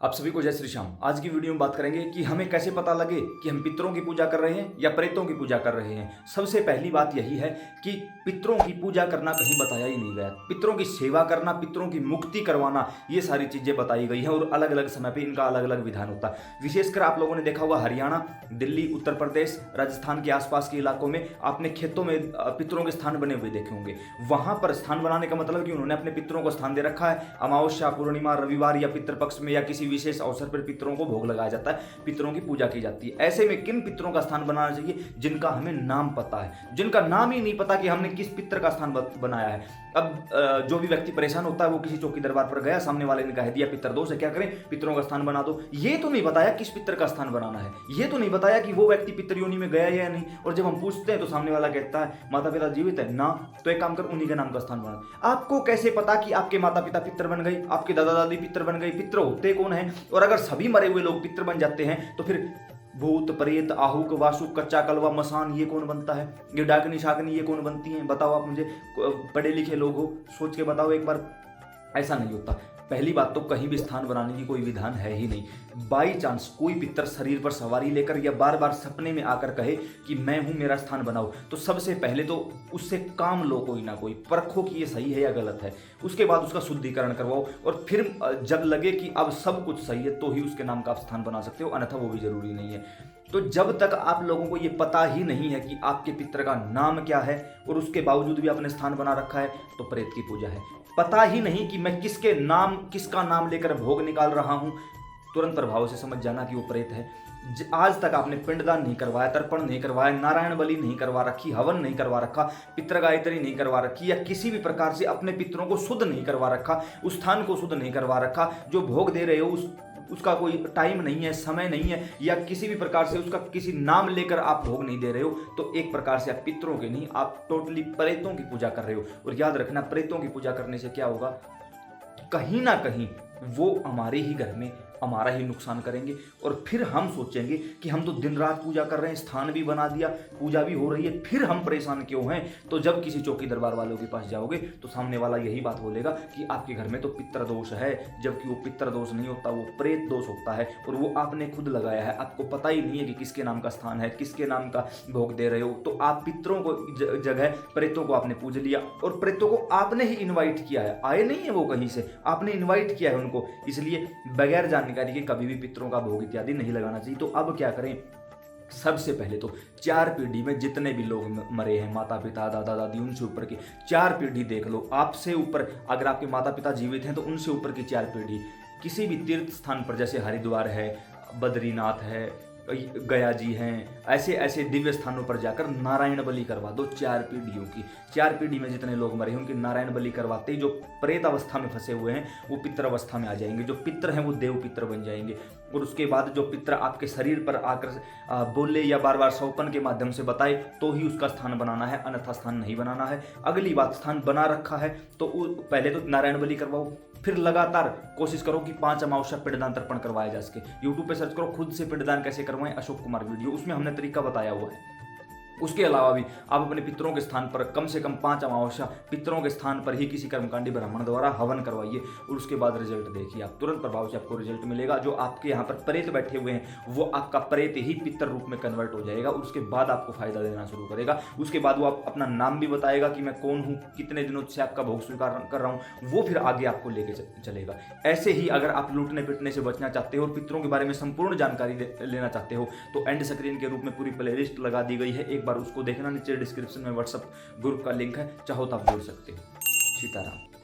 आप सभी को जय श्री श्याम। आज की वीडियो में बात करेंगे कि हमें कैसे पता लगे कि हम पितरों की पूजा कर रहे हैं या प्रेतों की पूजा कर रहे हैं। सबसे पहली बात यही है कि पितरों की पूजा करना कहीं बताया ही नहीं गया। पितरों की सेवा करना, पितरों की मुक्ति करवाना, ये सारी चीजें बताई गई हैं और अलग अलग समय पे इनका अलग अलग विधान होता है। विशेषकर आप लोगों ने देखा होगा हरियाणा, दिल्ली, उत्तर प्रदेश, राजस्थान के आसपास के इलाकों में आपने खेतों में पितरों के स्थान बने हुए देखे होंगे। वहां पर स्थान बनाने का मतलब कि उन्होंने अपने पितरों को स्थान दे रखा है। अमावस्या, पूर्णिमा, रविवार या पितृपक्ष में या किसी विशेष अवसर पर पितरों को भोग लगाया जाता है, पितरों की पूजा की जाती है। ऐसे में किन पितरों का स्थान बनाना चाहिए जिनका हमें नाम पता है, जिनका नाम ही नहीं पता कि हमने किस पितर का स्थान बनाया है। अब जो भी व्यक्ति परेशान होता है वो किसी चौकी दरबार पर गया, सामने वाले ने कह दिया पितर दोष है, क्या करें, पितरों का स्थान बना दो। ये तो नहीं बताया किस पितर का स्थान बनाना है, ये तो नहीं बताया कि वो व्यक्ति पितर योनि में गया या नहीं। और जब हम पूछते हैं तो सामने वाला कहता है माता पिता जीवित है ना, तो एक काम कर उन्हीं के नाम का स्थान बना। आपको कैसे पता कि आपके माता पिता पितर बन गए, आपके दादा दादी पितर बन गए? पितर होते कौन है? और अगर सभी मरे हुए लोग पितर बन जाते हैं तो फिर भूत, प्रेत, आहूक, वासुक, कच्चा कलवा, मसान ये कौन बनता है? ये डाकनी शाकनी ये कौन बनती हैं? बताओ आप मुझे, पढ़े लिखे लोग हो, सोच के बताओ एक बार। ऐसा नहीं होता। पहली बात तो कहीं भी स्थान बनाने की कोई विधान है ही नहीं। बाई चांस कोई पितर शरीर पर सवारी लेकर या बार बार सपने में आकर कहे कि मैं हूं, मेरा स्थान बनाओ, तो सबसे पहले तो उससे काम लो, कोई ना कोई परखो कि ये सही है या गलत है। उसके बाद उसका शुद्धिकरण करवाओ और फिर जब लगे कि अब सब कुछ सही है तो ही उसके नाम का आप स्थान बना सकते हो, अन्यथा वो भी जरूरी नहीं है। तो जब तक आप लोगों को ये पता ही नहीं है कि आपके पितर का नाम क्या है और उसके बावजूद भी आपने स्थान बना रखा है, तो प्रेत की पूजा है। पता ही नहीं कि मैं किसका नाम लेकर भोग निकाल रहा हूं, तुरंत प्रभाव से समझ जाना कि वो प्रेत है। आज तक आपने पिंडदान नहीं करवाया, तर्पण नहीं करवाया, नारायण बलि नहीं करवा रखी, हवन नहीं करवा रखा, पितृ गायत्री नहीं करवा रखी, या किसी भी प्रकार से अपने पितरों को शुद्ध नहीं करवा रखा, उस स्थान को शुद्ध नहीं करवा रखा, जो भोग दे रहे हो उसका कोई टाइम नहीं है, समय नहीं है, या किसी भी प्रकार से उसका किसी नाम लेकर आप भोग नहीं दे रहे हो, तो एक प्रकार से आप पितरों के नहीं, आप टोटली प्रेतों की पूजा कर रहे हो। और याद रखना, प्रेतों की पूजा करने से क्या होगा, कहीं ना कहीं वो हमारे ही घर में हमारा ही नुकसान करेंगे। और फिर हम सोचेंगे कि हम तो दिन रात पूजा कर रहे हैं, स्थान भी बना दिया, पूजा भी हो रही है, फिर हम परेशान क्यों हैं? तो जब किसी चौकी दरबार वालों के पास जाओगे तो सामने वाला यही बात बोलेगा कि आपके घर में तो पितृ दोष है, जबकि वो पितृ दोष नहीं होता, वो प्रेत दोष होता है और वो आपने खुद लगाया है। आपको पता ही नहीं है कि किसके नाम का स्थान है, किसके नाम का भोग दे रहे हो। तो आप पितरों को जगह प्रेतों को आपने पूज लिया और प्रेतों को आपने ही इन्वाइट किया है, आए नहीं है वो कहीं से, आपने इन्वाइट किया है उनको। इसलिए बगैर जानकारी के कभी भी पितरों का भोग इत्यादि नहीं लगाना चाहिए। तो अब क्या करें? सबसे पहले तो 4 पीढ़ी में जितने भी लोग मरे हैं, माता पिता, दादा दादी, उनसे ऊपर की 4 पीढ़ी देख लो। आपसे ऊपर अगर आपके माता पिता जीवित हैं तो उनसे ऊपर की 4 पीढ़ी किसी भी तीर्थ स्थान पर, जैसे हरिद्वार है, बद्रीनाथ है, गया जी हैं, ऐसे ऐसे दिव्य स्थानों पर जाकर नारायण बलि करवा दो 4 पीढ़ियों की। 4 पीढ़ी में जितने लोग मरे हैं उनकी नारायण बलि करवाते ही जो प्रेत अवस्था में फंसे हुए हैं वो पितृ अवस्था में आ जाएंगे, जो पितृ हैं वो देव पितृ बन जाएंगे। और उसके बाद जो पितृ आपके शरीर पर आकर बोले या बार बार सौपन के माध्यम से बताए तो ही उसका स्थान बनाना है, अन्यथा स्थान नहीं बनाना है। अगली बात, स्थान बना रखा है तो पहले तो नारायण बलि करवाओ, फिर लगातार कोशिश करो कि 5 अमावस्या पिंडदान तर्पण करवाया जा सके। यूट्यूब पे सर्च करो खुद से पिंडदान कैसे करवाएं, अशोक कुमार वीडियो, उसमें हमने तरीका बताया हुआ है। उसके अलावा भी आप अपने पितरों के स्थान पर कम से कम 5 अमावस्या पितरों के स्थान पर ही किसी कर्मकांडी ब्राह्मण द्वारा हवन करवाइए और उसके बाद रिजल्ट देखिए आप, तुरंत प्रभाव से आपको रिजल्ट मिलेगा। जो आपके यहाँ पर प्रेत बैठे हुए हैं वो आपका प्रेत ही पितर रूप में कन्वर्ट हो जाएगा और उसके बाद आपको फायदा देना शुरू करेगा। उसके बाद वो आप अपना नाम भी बताएगा कि मैं कौन हूँ, कितने दिनों से आपका भोग स्वीकार कर रहा हूँ, वो फिर आगे आपको लेके चलेगा। ऐसे ही अगर आप लूटने पिटने से बचना चाहते हो और पितरों के बारे में संपूर्ण जानकारी लेना चाहते हो तो एंड स्क्रीन के रूप में पूरी प्ले लिस्ट लगा दी गई है, एक बार उसको देखना। नीचे डिस्क्रिप्शन में व्हाट्सएप ग्रुप का लिंक है, चाहो तो आप जुड़ सकते हो। सीताराम।